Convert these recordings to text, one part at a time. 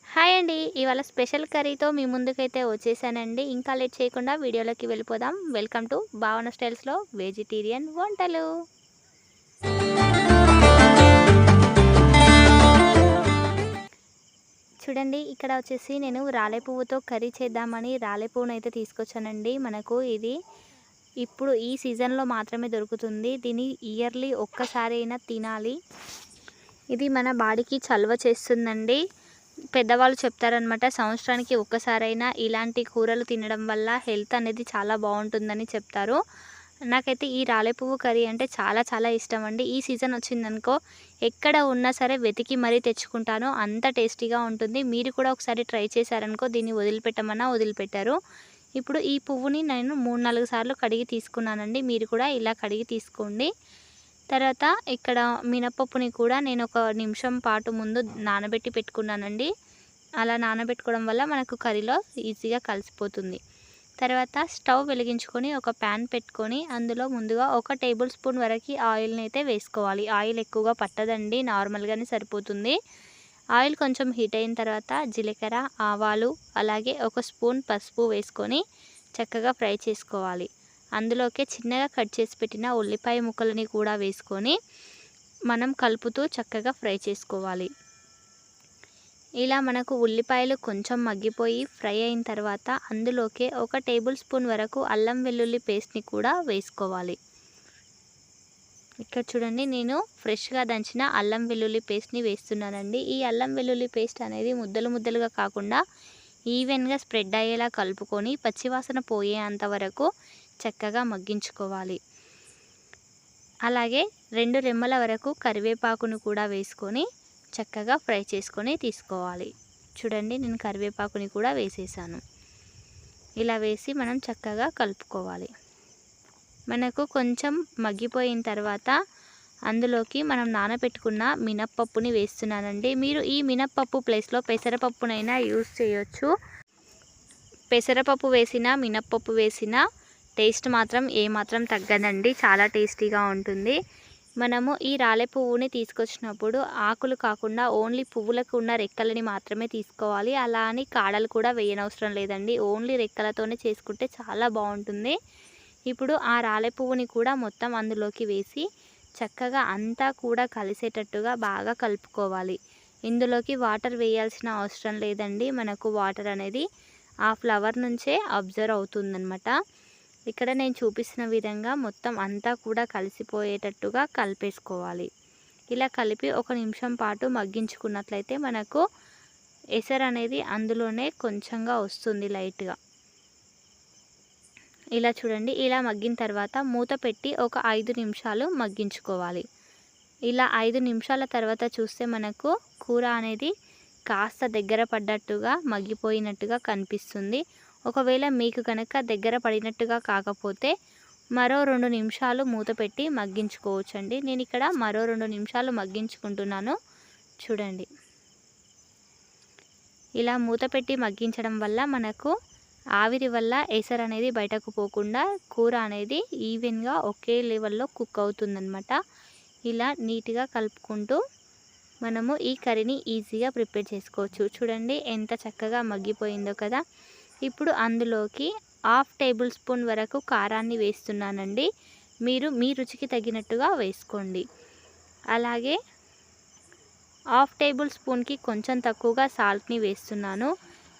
Hi అండి. ఇవాళ special కర్రీతో మీ ముందుకైతే వచ్చేసానండి. ఇంకా లేట్ చేయకుండా వీడియోలోకి వెళ్ళిపోదాం. వెల్కమ్ టు భావన స్టైల్స్‌లో వెజిటేరియన్ వంటలు. చూడండి, ఇక్కడ వచ్చేసి నేను రాలే పువ్వుతో కర్రీ చేద్దామని రాలే పువ్వునైతే తీసుకొచ్చానండి. మనకు ఇది ఇప్పుడు ఈ సీజన్‌లో మాత్రమే దొరుకుతుంది. దీన్ని ఇయర్లీ ఒక్కసారి అయినా తినాలి. ఇది మన బాడీకి చలువ చేస్తుందండి. పెద్దవాళ్ళు చెప్తారనమాట, సంవత్సరానికి ఒక్కసారైనా ఇలాంటి కూరలు తినడం వల్ల హెల్త్ అనేది చాలా బాగుంటుందని చెప్తారు. నాకైతే ఈ రాలే పువ్వు కర్రీ అంటే చాలా చాలా ఇష్టం అండి. ఈ సీజన్ వచ్చిందనుకో ఎక్కడ ఉన్నా సరే వెతికి మరీ తెచ్చుకుంటాను. అంత టేస్టీగా ఉంటుంది. మీరు కూడా ఒకసారి ట్రై చేశారనుకో దీన్ని వదిలిపెట్టమన్నా వదిలిపెట్టారు. ఇప్పుడు ఈ పువ్వుని నేను 3-4 సార్లు కడిగి తీసుకున్నానండి. మీరు కూడా ఇలా కడిగి తీసుకోండి. తర్వాత ఇక్కడ మినపప్పుని కూడా నేను ఒక నిమిషం పాటు ముందు నానబెట్టి పెట్టుకున్నానండి. అలా నానబెట్టుకోవడం వల్ల మనకు కర్రీలో ఈజీగా కలిసిపోతుంది. తర్వాత స్టవ్ వెలిగించుకొని ఒక ప్యాన్ పెట్టుకొని అందులో ముందుగా 1 టేబుల్ స్పూన్ వరకు ఆయిల్ని అయితే వేసుకోవాలి. ఆయిల్ ఎక్కువగా పట్టదండి, నార్మల్గానే సరిపోతుంది. ఆయిల్ కొంచెం హీట్ అయిన తర్వాత జీలకర్ర, ఆవాలు, అలాగే 1 స్పూన్ పసుపు వేసుకొని చక్కగా ఫ్రై చేసుకోవాలి. అందులోకే చిన్నగా కట్ చేసి పెట్టిన ఉల్లిపాయ ముక్కలని కూడా వేసుకొని మనం కలుపుతూ చక్కగా ఫ్రై చేసుకోవాలి. ఇలా మనకు ఉల్లిపాయలు కొంచెం మగ్గిపోయి ఫ్రై అయిన తర్వాత అందులోకే 1 టేబుల్ స్పూన్ వరకు అల్లం వెల్లుల్లి పేస్ట్ని కూడా వేసుకోవాలి. ఇక్కడ చూడండి, నేను ఫ్రెష్గా దంచిన అల్లం వెల్లుల్లి పేస్ట్ని వేస్తున్నానండి. ఈ అల్లం వెల్లుల్లి పేస్ట్ అనేది ముద్దలు ముద్దలుగా కాకుండా ఈవెన్గా స్ప్రెడ్ అయ్యేలా కలుపుకొని పచ్చివాసన పోయేంత వరకు చక్కగా మగ్గించుకోవాలి. అలాగే 2 రెమ్మల వరకు కరివేపాకును కూడా వేసుకొని చక్కగా ఫ్రై చేసుకొని తీసుకోవాలి. చూడండి, నేను కరివేపాకుని కూడా వేసేసాను. ఇలా వేసి మనం చక్కగా కలుపుకోవాలి. మనకు కొంచెం మగ్గిపోయిన తర్వాత అందులోకి మనం నానబెట్టుకున్న మినప్పప్పుని వేస్తున్నానండి. మీరు ఈ మినప్పప్పు ప్లేస్లో పెసరపప్పునైనా యూస్ చేయొచ్చు. పెసరపప్పు వేసిన మినప్పప్పు వేసిన టేస్ట్ మాత్రం ఏమాత్రం తగ్గదండి, చాలా టేస్టీగా ఉంటుంది. మనము ఈ రాలే పువ్వుని తీసుకొచ్చినప్పుడు ఆకులు కాకుండా ఓన్లీ పువ్వులకు ఉన్న రెక్కలని మాత్రమే తీసుకోవాలి. అలా అని కాడలు కూడా వేయనవసరం లేదండి. ఓన్లీ రెక్కలతోనే చేసుకుంటే చాలా బాగుంటుంది. ఇప్పుడు ఆ రాలే పువ్వుని కూడా మొత్తం అందులోకి వేసి చక్కగా అంతా కూడా కలిసేటట్టుగా బాగా కలుపుకోవాలి. ఇందులోకి వాటర్ వేయాల్సిన అవసరం లేదండి. మనకు వాటర్ అనేది ఆ ఫ్లవర్ నుంచే అబ్జర్వ్ అవుతుందన్నమాట. ఇక్కడ నేను చూపిస్తున్న విధంగా మొత్తం అంతా కూడా కలిసిపోయేటట్టుగా కలిపేసుకోవాలి. ఇలా కలిపి 1 నిమిషం పాటు మగ్గించుకున్నట్లయితే మనకు ఎసరు అనేది అందులోనే కొంచెంగా వస్తుంది లైట్గా. ఇలా చూడండి, ఇలా మగ్గిన తర్వాత మూత పెట్టి ఒక 5 నిమిషాలు మగ్గించుకోవాలి. ఇలా 5 నిమిషాల తర్వాత చూస్తే మనకు కూర అనేది కాస్త దగ్గర పడ్డట్టుగా మగ్గిపోయినట్టుగా కనిపిస్తుంది. ఒకవేళ మీకు కనుక దగ్గర పడినట్టుగా కాకపోతే మరో 2 నిమిషాలు మూత పెట్టి మగ్గించుకోవచ్చండి. నేను ఇక్కడ మరో 2 నిమిషాలు మగ్గించుకుంటున్నాను. చూడండి, ఇలా మూత పెట్టి మగ్గించడం వల్ల మనకు ఆవిరి వల్ల ఎసరు అనేది బయటకు పోకుండా కూర అనేది ఈవెన్గా ఒకే లెవెల్లో కుక్ అవుతుందన్నమాట. ఇలా నీట్గా కలుపుకుంటూ మనము ఈ కర్రీని ఈజీగా ప్రిపేర్ చేసుకోవచ్చు. చూడండి ఎంత చక్కగా మగ్గిపోయిందో కదా. ఇప్పుడు అందులోకి 1/2 టేబుల్ స్పూన్ వరకు కారాన్ని వేస్తున్నానండి. మీరు మీ రుచికి తగినట్టుగా వేసుకోండి. అలాగే 1/2 టేబుల్ స్పూన్కి కొంచెం తక్కువగా సాల్ట్ని వేస్తున్నాను.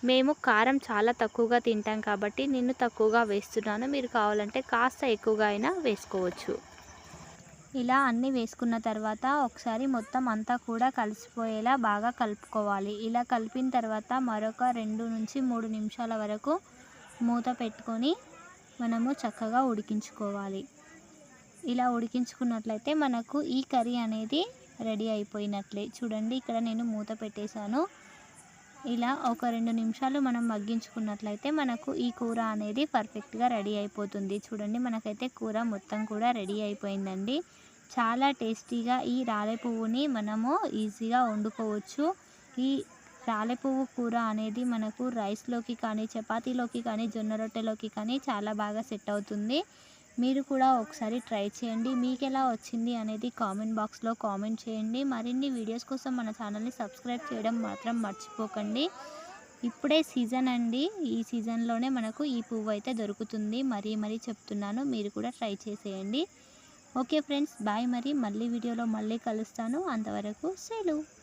మేము కారం చాలా తక్కువగా తింటాం కాబట్టి నేను తక్కువగా వేస్తున్నాను. మీరు కావాలంటే కాస్త ఎక్కువగా అయినా వేసుకోవచ్చు. ఇలా అన్నీ వేసుకున్న తర్వాత ఒకసారి మొత్తం అంతా కూడా కలిసిపోయేలా బాగా కలుపుకోవాలి. ఇలా కలిపిన తర్వాత మరొక 2-3 నిమిషాల వరకు మూత పెట్టుకొని మనము చక్కగా ఉడికించుకోవాలి. ఇలా ఉడికించుకున్నట్లయితే మనకు ఈ కర్రీ అనేది రెడీ అయిపోయినట్లే. చూడండి, ఇక్కడ నేను మూత పెట్టేశాను. ఇలా ఒక 2 నిమిషాలు మనం మగ్గించుకున్నట్లయితే మనకు ఈ కూర అనేది పర్ఫెక్ట్గా రెడీ అయిపోతుంది. చూడండి, మనకైతే కూర మొత్తం కూడా రెడీ అయిపోయిందండి. చాలా టేస్టీగా ఈ రాలే పువ్వుని మనము ఈజీగా వండుకోవచ్చు. ఈ రాలే పువ్వు కూర అనేది మనకు రైస్లోకి కానీ, చపాతీలోకి కానీ, జొన్న రొట్టెలోకి కానీ చాలా బాగా సెట్ అవుతుంది. మీరు కూడా ఒకసారి ట్రై చేయండి. మీకు ఎలా వచ్చింది అనేది కామెంట్ బాక్స్లో కామెంట్ చేయండి. మరిన్ని వీడియోస్ కోసం మన ఛానల్ని సబ్స్క్రైబ్ చేయడం మాత్రం మర్చిపోకండి. ఇప్పుడే సీజన్ అండి, ఈ సీజన్లోనే మనకు ఈ పువ్వు అయితే దొరుకుతుంది. మరీ చెప్తున్నాను, మీరు కూడా ట్రై చేసేయండి. Okay friends, bye. మళ్ళీ వీడియోలో మళ్ళీ కలుస్తాను. అంతవరకు సెలవు.